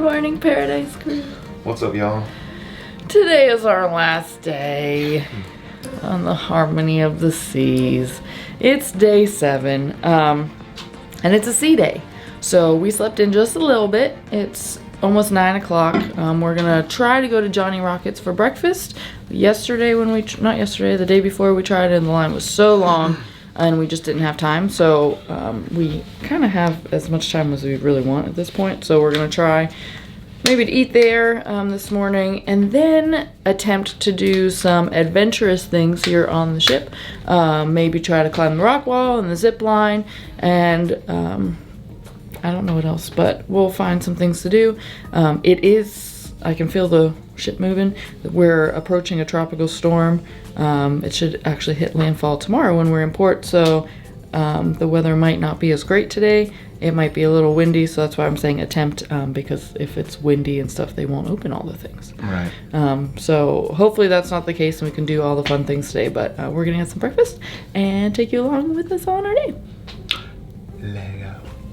morning, Paradise Crew. What's up, y'all? Today is our last day on the Harmony of the Seas. It's day 7, and it's a sea day. So we slept in just a little bit. It's almost 9 o'clock. We're gonna try to go to Johnny Rockets for breakfast. Yesterday the day before we tried it, and the line was so long and we just didn't have time. So we kind of have as much time as we really want at this point. So we're gonna try maybe to eat there this morning, and then attempt to do some adventurous things here on the ship. Maybe try to climb the rock wall and the zip line, and I don't know what else, but we'll find some things to do. I can feel the ship moving. We're approaching a tropical storm. It should actually hit landfall tomorrow when we're in port, so the weather might not be as great today. It might be a little windy, so that's why I'm saying attempt, because if it's windy and stuff, they won't open all the things. Right. So hopefully that's not the case and we can do all the fun things today, but we're gonna get some breakfast and take you along with us on our day.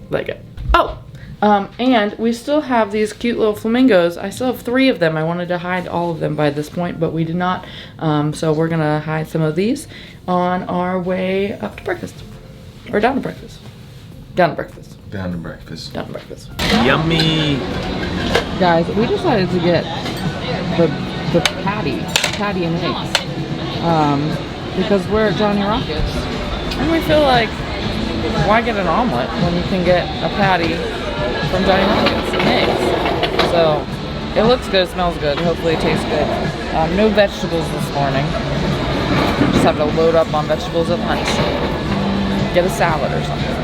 Lego. Oh, and we still have these cute little flamingos. I still have 3 of them. I wanted to hide all of them by this point, but we did not. So we're gonna hide some of these on our way up to breakfast. Or down to breakfast. Down to breakfast. Down to breakfast. Down to breakfast. Yummy! Guys, we decided to get the patty and eggs. Because we're at Johnny Rockets. And we feel like, why get an omelet when you can get a patty from Johnny Rockets and eggs? So, it looks good, it smells good, hopefully it tastes good. No vegetables this morning. Just have to load up on vegetables at lunch. Get a salad or something.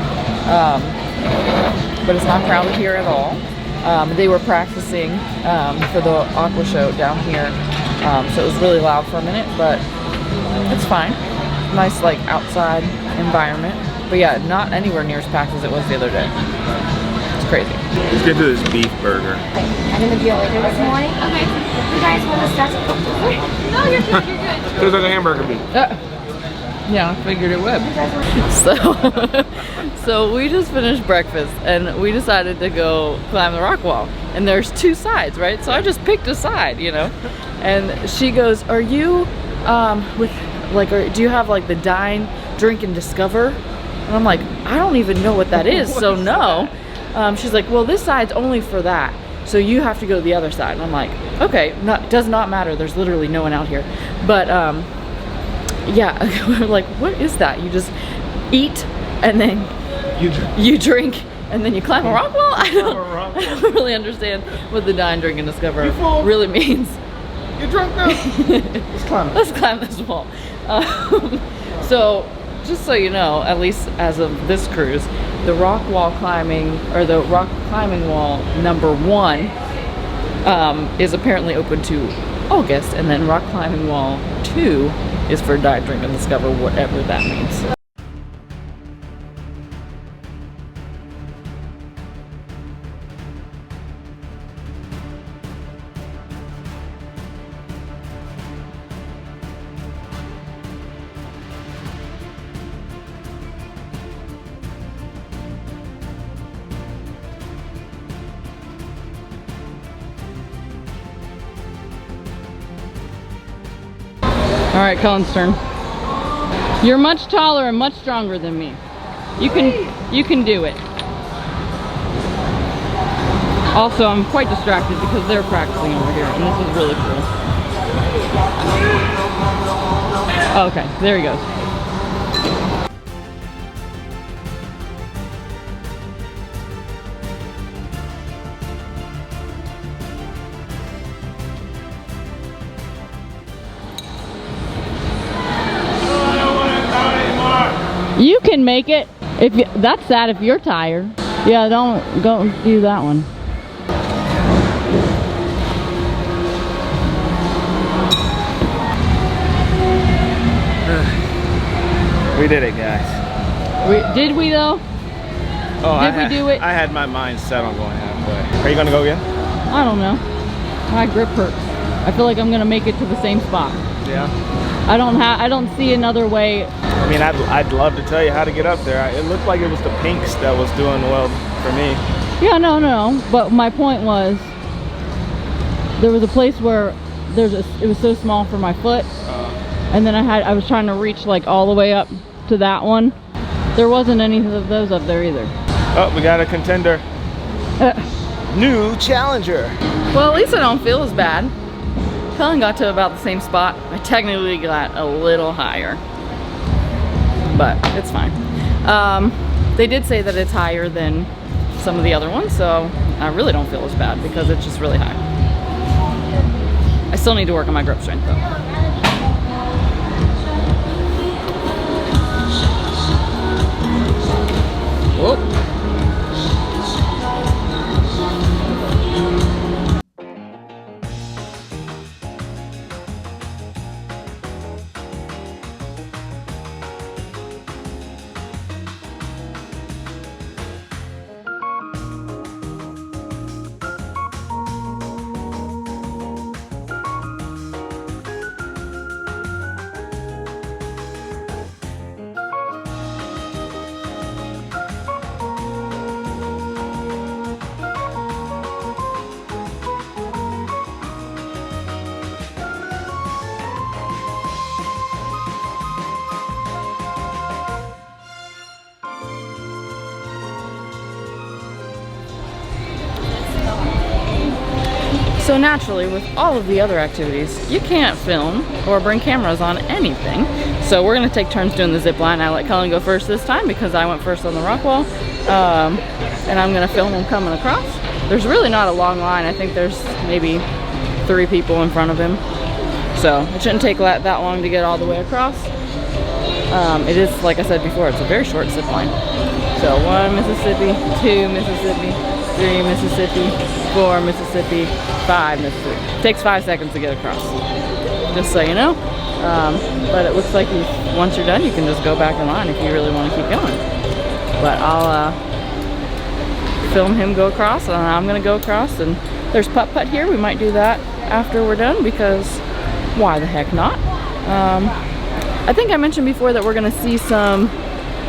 But it's not crowded here at all. They were practicing for the aqua show down here, so it was really loud for a minute, but it's fine. Nice like outside environment, but yeah, not anywhere near as packed as it was the other day. It's crazy. Let's get to this beef burger. I'm gonna be over here this morning. Okay. You guys want to start? No, you're good. You're good. Tastes like a hamburger beef. Yeah, I figured it would. So we just finished breakfast and we decided to go climb the rock wall. And there's 2 sides, right? So I just picked a side, you know. And she goes, "Are you do you have like the dine, drink, and discover?" And I'm like, "I don't even know what that is, so no." She's like, "Well, this side's only for that, so you have to go to the other side." And I'm like, "Okay, does not matter. There's literally no one out here." But yeah, we're like, what is that? You just eat and then you drink and then you climb a rock wall? I don't really understand what the dine, drink, and discover really means. You drunk now? Let's climb this wall. So, just so you know, at least as of this cruise, the rock wall climbing, or the rock climbing wall number 1 is apparently open to August, and then rock climbing wall 2 is for dine, drink, and discover, whatever that means. All right, Colin's turn. You're much taller and much stronger than me. You can do it. Also, I'm quite distracted because they're practicing over here, and this is really cool. Oh, okay, there he goes. You can make it. That's sad if you're tired. Yeah, don't go do that one. We did it, guys. Did we though? Oh, did we do it? I had my mind set on going halfway. Are you gonna go again? I don't know. My grip hurts. I feel like I'm gonna make it to the same spot. Yeah. I don't see another way. I mean, I'd love to tell you how to get up there. It looked like it was the pinks that was doing well for me. Yeah, no. But my point was, there was a place where it was so small for my foot, and then I was trying to reach like all the way up to that one. There wasn't any of those up there either. Oh, we got a contender. New challenger. Well, at least I don't feel as bad. Cullen got to about the same spot. I technically got a little higher, but it's fine. They did say that it's higher than some of the other ones, so I really don't feel as bad because it's just really high. I still need to work on my grip strength though. Whoa. So naturally, with all of the other activities, you can't film or bring cameras on anything. So we're gonna take turns doing the zip line. I let Cullen go first this time because I went first on the rock wall. And I'm gonna film him coming across. There's really not a long line. I think there's maybe 3 people in front of him. So it shouldn't take that long to get all the way across. It is, like I said before, it's a very short zip line. So 1 Mississippi, 2 Mississippi, 3 Mississippi, 4 Mississippi, 5 Mississippi. It takes 5 seconds to get across, just so you know. But it looks like once you're done, you can just go back in line if you really want to keep going. But I'll film him go across, and I'm gonna go across. And there's putt-putt here. We might do that after we're done because why the heck not? I think I mentioned before that we're gonna see some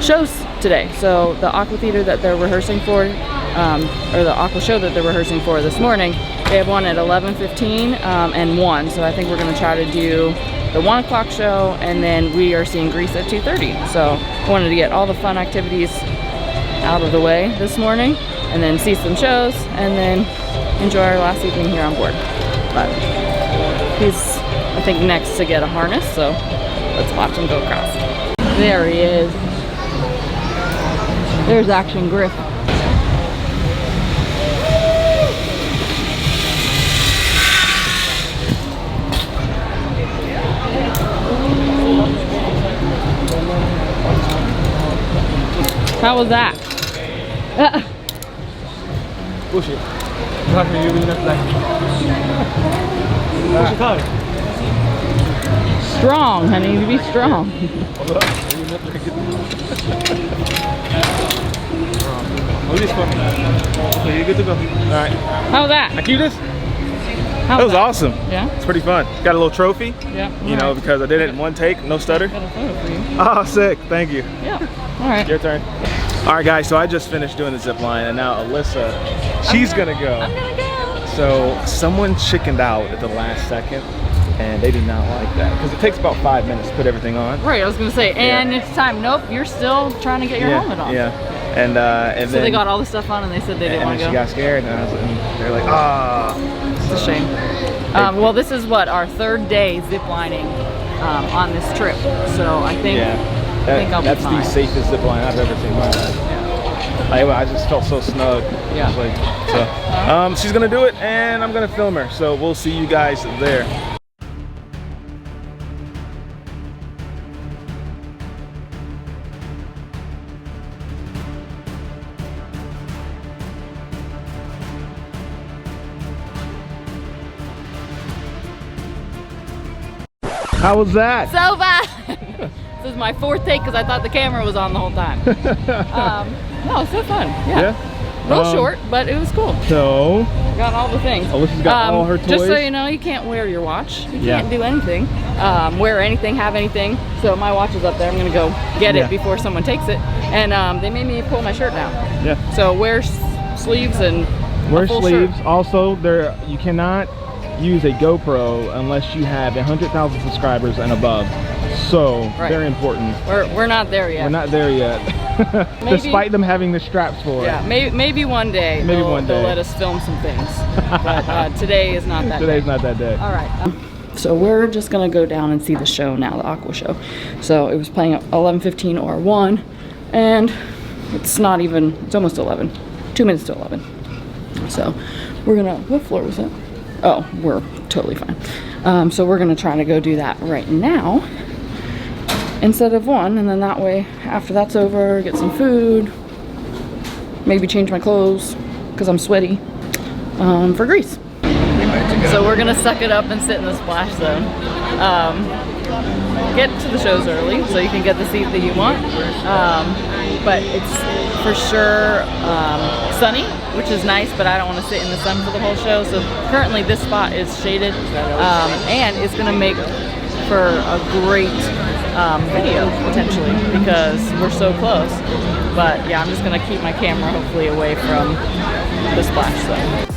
shows today. So the aqua theater that they're rehearsing for, or the aqua show that they're rehearsing for this morning, they have one at 11:15 and 1. So I think we're gonna try to do the 1 o'clock show, and then we are seeing Grease at 2:30. So I wanted to get all the fun activities out of the way this morning, and then see some shows, and then enjoy our last evening here on board. But he's, I think, next to get a harness, so let's watch him go across. There he is. There's Action Griff. How was that? Push it. You will not like it. Push it hard. Strong, honey. You be strong. Hold this for me. Okay, you're good to go. Alright. How was that? I keep this? How That was awesome. Yeah? It's pretty fun. Got a little trophy. Yeah. You know, because I did it in 1 take, no stutter. Got a photo for you. Oh, sick. Thank you. Yeah. All right. Your turn. All right, guys. So I just finished doing the zip line, and now Alyssa, she's gonna go. I'm gonna go. So someone chickened out at the last second, and they did not like that because it takes about 5 minutes to put everything on. Right. I was gonna say, and it's time. Nope. You're still trying to get your helmet on. Yeah. And So then they got all the stuff on, and they said they didn't and want then to she go. got scared, and they're like, ah. It's a shame. Well, this is what our 3rd day zip lining on this trip. So I think I'll be that's fine. the safest zip line I've ever seen in my life. I just felt so snug. Yeah. So she's gonna do it, and I'm gonna film her. So we'll see you guys there. How was that? So bad. This is my 4th take because I thought the camera was on the whole time. No, it's so fun. Yeah. A little short, but it was cool. So Got all the things. Alyssa's got all her toys. Just so you know, you can't wear your watch. You can't do anything. Wear anything, have anything. So my watch is up there. I'm gonna go get it before someone takes it. And they made me pull my shirt down. Yeah. So wear sleeves and wear sleeves. Shirt. Also, you use a GoPro unless you have 100,000 subscribers and above. So very important. We're not there yet. We're not there yet. Despite them having the straps for it. Yeah, maybe one day. They'll let us film some things. But today is not that day. Today's not that day. All right. So we're just gonna go down and see the show now, the Aqua show. So it was playing at 11:15 or 1, and it's not even, it's almost 11. 2 minutes to 11. So we're gonna, what floor was it? Oh, we're totally fine. So we're gonna try to go do that right now instead of 1, and then that way, after that's over, get some food, maybe change my clothes, because I'm sweaty, for Greece. So we're gonna suck it up and sit in the splash zone. Get to the shows early so you can get the seat that you want. But it's for sure sunny, which is nice, but I don't want to sit in the sun for the whole show. So currently this spot is shaded, and it's gonna make for a great video potentially because we're so close. But yeah, I'm just gonna keep my camera hopefully away from the splash zone.